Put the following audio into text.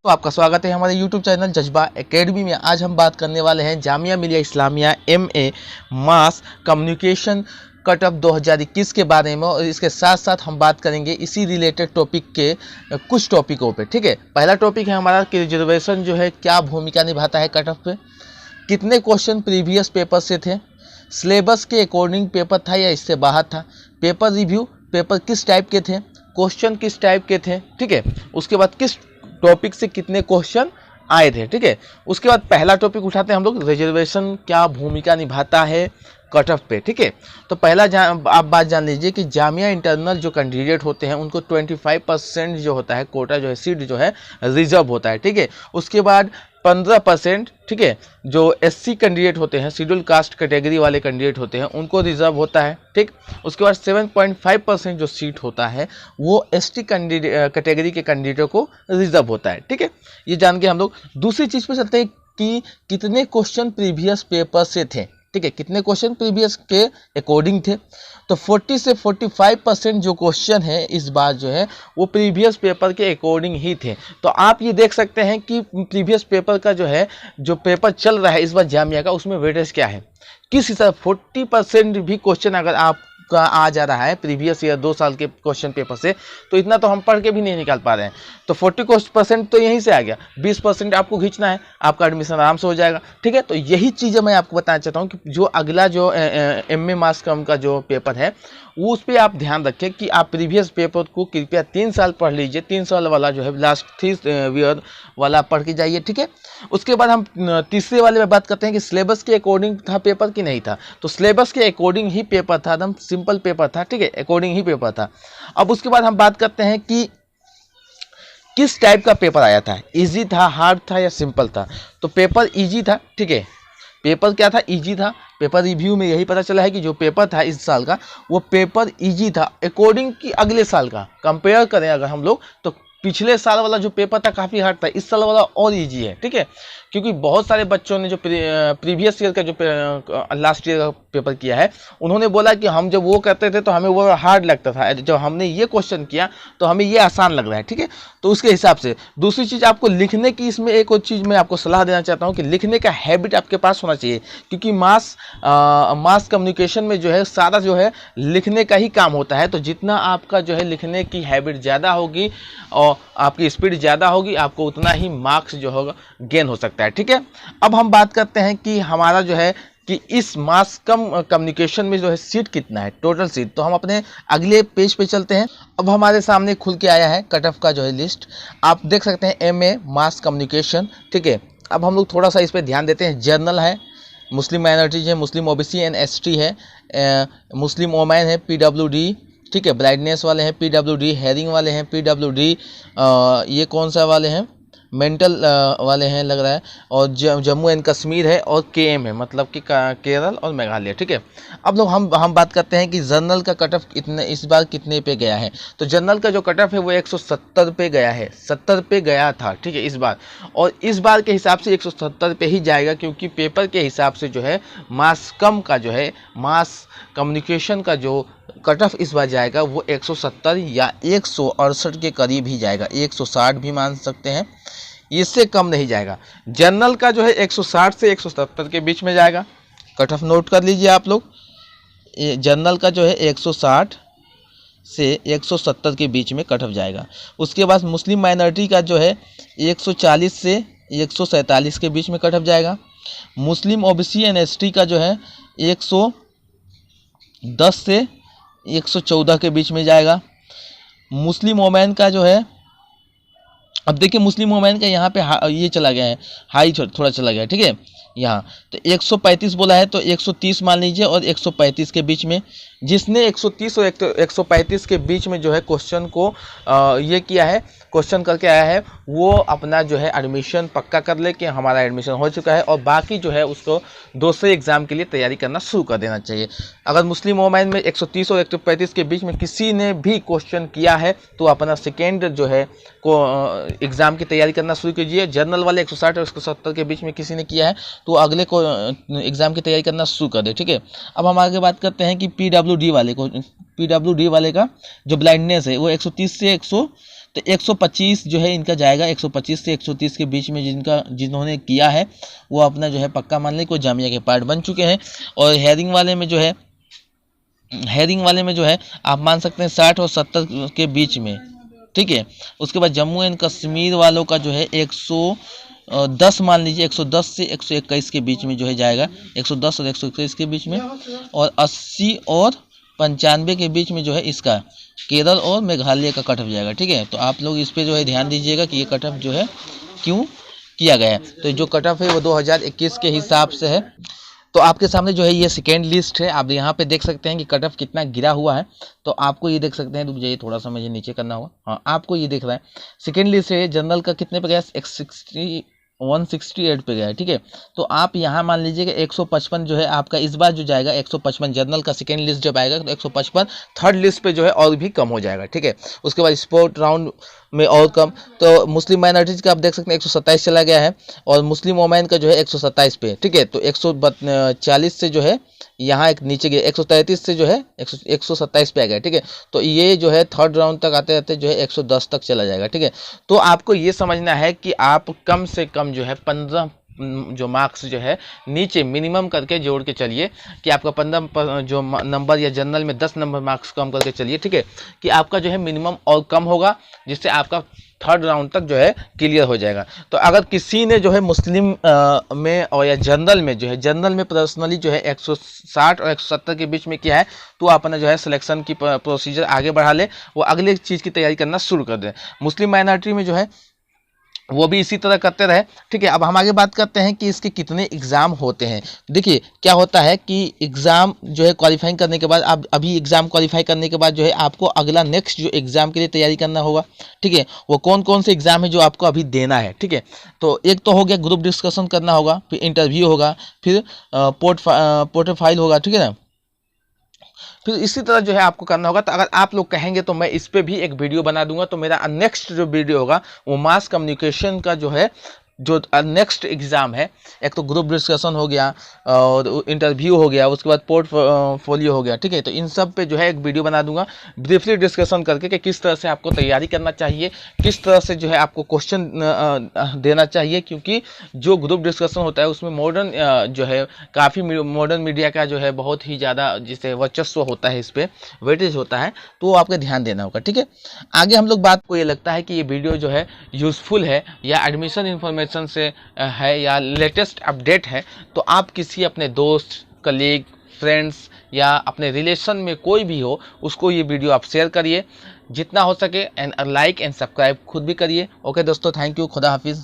तो आपका स्वागत है हमारे YouTube चैनल जज्बा एकेडमी में। आज हम बात करने वाले हैं Jamia Millia Islamia MA mass communication cut off 2021 के बारे में, और इसके साथ साथ हम बात करेंगे इसी रिलेटेड टॉपिक के कुछ टॉपिकों पे। ठीक है, पहला टॉपिक है हमारा कि रिजर्वेशन जो है क्या भूमिका निभाता है कट ऑफ पे, कितने क्वेश्चन प्रीवियस पेपर से थे, सिलेबस के अकॉर्डिंग पेपर था या इससे बाहर था, पेपर रिव्यू, पेपर किस टाइप के थे, क्वेश्चन किस टाइप के थे। ठीक है, उसके बाद किस टॉपिक से कितने क्वेश्चन आए थे। ठीक है, उसके बाद पहला टॉपिक उठाते हैं हम लोग, रिजर्वेशन क्या भूमिका निभाता है कट ऑफ पे। ठीक है, तो पहला आप बात जान लीजिए कि जामिया इंटरनल जो कैंडिडेट होते हैं उनको 25% जो होता है कोटा जो है सीट जो है रिजर्व होता है। ठीक है, उसके बाद 15%, ठीक है, जो SC कैंडिडेट होते हैं, शेड्यूल कास्ट कैटेगरी वाले कैंडिडेट होते हैं, उनको रिजर्व होता है। ठीक, उसके बाद 7.5% जो सीट होता है वो ST कैटेगरी के कैंडिडेटों को रिजर्व होता है। ठीक है, ये जान के हम लोग दूसरी चीज़ पे चलते हैं कि कितने क्वेश्चन प्रीवियस पेपर से थे। ठीक है, कितने क्वेश्चन प्रीवियस के अकॉर्डिंग थे, तो 40 से 45% जो क्वेश्चन है इस बार जो है वो प्रीवियस पेपर के अकॉर्डिंग ही थे। तो आप ये देख सकते हैं कि प्रीवियस पेपर का जो है जो पेपर चल रहा है इस बार जामिया का, उसमें वेटेज क्या है, किस हिसाब 40% भी क्वेश्चन अगर आपका आ जा रहा है प्रीवियस ईयर 2 साल के क्वेश्चन पेपर से, तो इतना तो हम पढ़ के भी नहीं निकाल पा रहे हैं। तो 40% तो यहीं से आ गया, 20% आपको खींचना है, आपका एडमिशन आराम से हो जाएगा। ठीक है, तो यही चीज़ें मैं आपको बताना चाहता हूँ कि जो अगला जो MA मास कम का जो पेपर है वो उस पर आप ध्यान रखें कि आप प्रीवियस पेपर को कृपया 3 साल पढ़ लीजिए, 3 साल वाला जो है लास्ट 3 ईयर वाला पढ़ के जाइए। ठीक है, उसके बाद हम तीसरे वाले में बात करते हैं कि सिलेबस के अकॉर्डिंग था पेपर कि नहीं था। तो सिलेबस के अकॉर्डिंग ही पेपर था, एकदम सिंपल पेपर था। ठीक है, अकॉर्डिंग ही पेपर था। अब उसके बाद हम बात करते हैं कि किस टाइप का पेपर आया था, इजी था, हार्ड था या सिंपल था। तो पेपर इजी था। ठीक है, पेपर क्या था, इजी था। पेपर रिव्यू में यही पता चला है कि जो पेपर था इस साल का वो पेपर इजी था अकॉर्डिंग कि अगले साल का कंपेयर करें अगर हम लोग, तो पिछले साल वाला जो पेपर था काफ़ी हार्ड था, इस साल वाला और इजी है। ठीक है, क्योंकि बहुत सारे बच्चों ने जो प्रीवियस ईयर का जो लास्ट ईयर का पेपर किया है उन्होंने बोला कि हम जब वो करते थे तो हमें वो हार्ड लगता था, जब हमने ये क्वेश्चन किया तो हमें ये आसान लग रहा है। ठीक है, तो उसके हिसाब से दूसरी चीज़ आपको लिखने की, इसमें एक और चीज़ मैं आपको सलाह देना चाहता हूँ कि लिखने का हैबिट आपके पास होना चाहिए, क्योंकि मास कम्युनिकेशन में जो है सारा जो है लिखने का ही काम होता है। तो जितना आपका जो है लिखने की हैबिट ज़्यादा होगी और आपकी स्पीड ज़्यादा होगी, आपको उतना ही मार्क्स जो होगा गेन हो सकता है। ठीक है, अब हम बात करते हैं कि हमारा जो है कि इस मास कम्युनिकेशन में जो है सीट कितना है, टोटल सीट। तो हम अपने अगले पेज पे चलते हैं। अब हमारे सामने खुल के आया है कट ऑफ का जो है लिस्ट, आप देख सकते हैं MA मास कम्युनिकेशन। ठीक है, अब हम लोग थोड़ा सा इस पर ध्यान देते हैं। जनरल है, मुस्लिम माइनॉरिटीज है, मुस्लिम OBC एंड ST है, मुस्लिम वोमेन है, PWD। ठीक है, ब्राइटनेस वाले हैं PWD, हेयरिंग वाले हैं PWD, ये कौन सा वाले हैं, मेंटल वाले हैं लग रहा है, और जम्मू एंड कश्मीर है, और KM है, मतलब कि केरल और मेघालय। ठीक है, अब लोग हम बात करते हैं कि जनरल का कट ऑफ कितने इस बार कितने पे गया है। तो जनरल का जो कट ऑफ है वो 170 पे गया है, 70 पे गया था। ठीक है, इस बार, और इस बार के हिसाब से 170 पे ही जाएगा, क्योंकि पेपर के हिसाब से जो है मास कम का जो है मास कम्युनिकेशन का जो कट ऑफ इस बार जाएगा वो 170 या 168 के करीब ही जाएगा, 160 भी मान सकते हैं, इससे कम नहीं जाएगा। जनरल का जो है 160 से 170 के बीच में जाएगा, कट ऑफ नोट कर लीजिए आप लोग। जनरल का जो है 160 से 170 के बीच में कट ऑफ जाएगा। उसके बाद मुस्लिम माइनॉरिटी का जो है 140 से 147 के बीच में कट ऑफ जाएगा। मुस्लिम OBC एंड ST का जो है 110 से 114 के बीच में जाएगा। मुस्लिम वोमेन का जो है, अब देखिए मुस्लिम वोमेन का यहाँ पे ये चला गया है, हाई थोड़ा चला गया है। ठीक है, यहाँ तो 135 बोला है तो 130 मान लीजिए, और 135 के बीच में, जिसने 130 और 135 के बीच में जो है क्वेश्चन को ये किया है, क्वेश्चन करके आया है, वो अपना जो है एडमिशन पक्का कर ले कि हमारा एडमिशन हो चुका है, और बाकी जो है उसको दूसरे एग्ज़ाम के लिए तैयारी करना शुरू कर देना चाहिए। अगर मुस्लिम वोमेन में 130 और 135 के बीच में किसी ने भी क्वेश्चन किया है तो अपना सेकेंड जो है को एग्ज़ाम की तैयारी करना शुरू कीजिए। जनरल वाले 160 और 170 के बीच में किसी ने किया है तो अगले को एग्ज़ाम की तैयारी करना शुरू कर दे। ठीक है, अब हम आगे बात करते हैं कि PWD वाले को, PWD वाले का जो ब्लाइंडनेस है वो 130 से 125 जो है इनका जाएगा। 125 से 130 के बीच में जिन्होंने किया है वो अपना जो है पक्का मान लें कोई जामिया के पार्ट बन चुके हैं। और हेयरिंग वाले में जो है आप मान सकते हैं 60 और 70 के बीच में, ठीक है। उसके बाद जम्मू एंड कश्मीर वालों का जो है 110 मान लीजिए, 110 से 121 के बीच में जो है जाएगा, 110 और 121 के बीच में। और 80 और 95 के बीच में जो है इसका केरल और मेघालय का कट ऑफ जाएगा, ठीक है। तो आप लोग इस पे जो है ध्यान दीजिएगा कि ये कट ऑफ जो है क्यों किया गया है। तो जो कट ऑफ है वो 2021 के हिसाब से है। तो आपके सामने जो है ये सेकेंड लिस्ट है, आप यहाँ पे देख सकते हैं कि कट ऑफ कितना गिरा हुआ है। तो आपको ये देख सकते हैं, रुक जाइए थोड़ा सा मुझे नीचे करना होगा, हाँ आपको ये देख रहा है सेकेंड लिस्ट है। जनरल का कितने पे गया, 168 पे गया है, ठीक है। तो आप यहाँ मान लीजिए कि 155 जो है आपका इस बार जो जाएगा 155 जनरल का सेकेंड लिस्ट जब आएगा तो 155 थर्ड लिस्ट पे जो है और भी कम हो जाएगा, ठीक है। उसके बाद स्पोर्ट राउंड में और कम। तो मुस्लिम माइनॉरिटीज का आप देख सकते हैं 127 चला गया है और मुस्लिम वोमेन का जो है 127 पे, ठीक है। तो 140 से जो है यहाँ एक नीचे गया, 133 से जो है 127 पे आ गया, ठीक है। तो ये जो है थर्ड राउंड तक आते आते जो है 110 तक चला जाएगा, ठीक है। तो आपको ये समझना है कि आप कम से कम जो है 15 जो मार्क्स जो है नीचे मिनिमम करके जोड़ के चलिए कि आपका 15 जो नंबर या जनरल में 10 नंबर मार्क्स कम करके चलिए, ठीक है, कि आपका जो है मिनिमम और कम होगा, जिससे आपका थर्ड राउंड तक जो है क्लियर हो जाएगा। तो अगर किसी ने जो है मुस्लिम में और या जनरल में जो है जनरल में पर्सनली जो है 160 और 170 के बीच में किया है तो अपना जो है सिलेक्शन की प्रोसीजर आगे बढ़ा ले, वो अगले चीज़ की तैयारी करना शुरू कर दे। मुस्लिम माइनॉरिटी में जो है वो भी इसी तरह करते रहे, ठीक है। अब हम आगे बात करते हैं कि इसके कितने एग्ज़ाम होते हैं। देखिए क्या होता है कि एग्ज़ाम जो है क्वालिफाइंग करने के बाद, आप अभी एग्ज़ाम क्वालिफाई करने के बाद जो है आपको अगला नेक्स्ट जो एग्ज़ाम के लिए तैयारी करना होगा, ठीक है। वो कौन कौन से एग्ज़ाम है जो आपको अभी देना है, ठीक है। तो एक तो हो गया ग्रुप डिस्कशन करना होगा, फिर इंटरव्यू होगा, फिर पोर्टफाइल होगा, ठीक है ना। फिर इसी तरह जो है आपको करना होगा। तो अगर आप लोग कहेंगे तो मैं इस पे भी एक वीडियो बना दूंगा। तो मेरा नेक्स्ट जो वीडियो होगा वो मास कम्युनिकेशन का जो है जो नेक्स्ट एग्ज़ाम है, एक तो ग्रुप डिस्कशन हो गया और इंटरव्यू हो गया, उसके बाद पोर्टफोलियो हो गया, ठीक है। तो इन सब पे जो है एक वीडियो बना दूंगा ब्रीफली डिस्कशन करके कि किस तरह से आपको तैयारी करना चाहिए, किस तरह से जो है आपको क्वेश्चन देना चाहिए। क्योंकि जो ग्रुप डिस्कशन होता है उसमें मॉडर्न जो है काफ़ी मॉडर्न मीडिया का जो है बहुत ही ज़्यादा जिसे वर्चस्व होता है, इस पर वेटेज होता है, तो वो आपको ध्यान देना होगा, ठीक है। आगे हम लोग बात को ये लगता है कि ये वीडियो जो है यूज़फुल है या एडमिशन इन्फॉर्मेशन से है या लेटेस्ट अपडेट है, तो आप किसी अपने दोस्त, कलीग, फ्रेंड्स या अपने रिलेशन में कोई भी हो उसको ये वीडियो आप शेयर करिए जितना हो सके, एंड लाइक एंड सब्सक्राइब खुद भी करिए। ओके दोस्तों, थैंक यू, खुदा हाफिज़।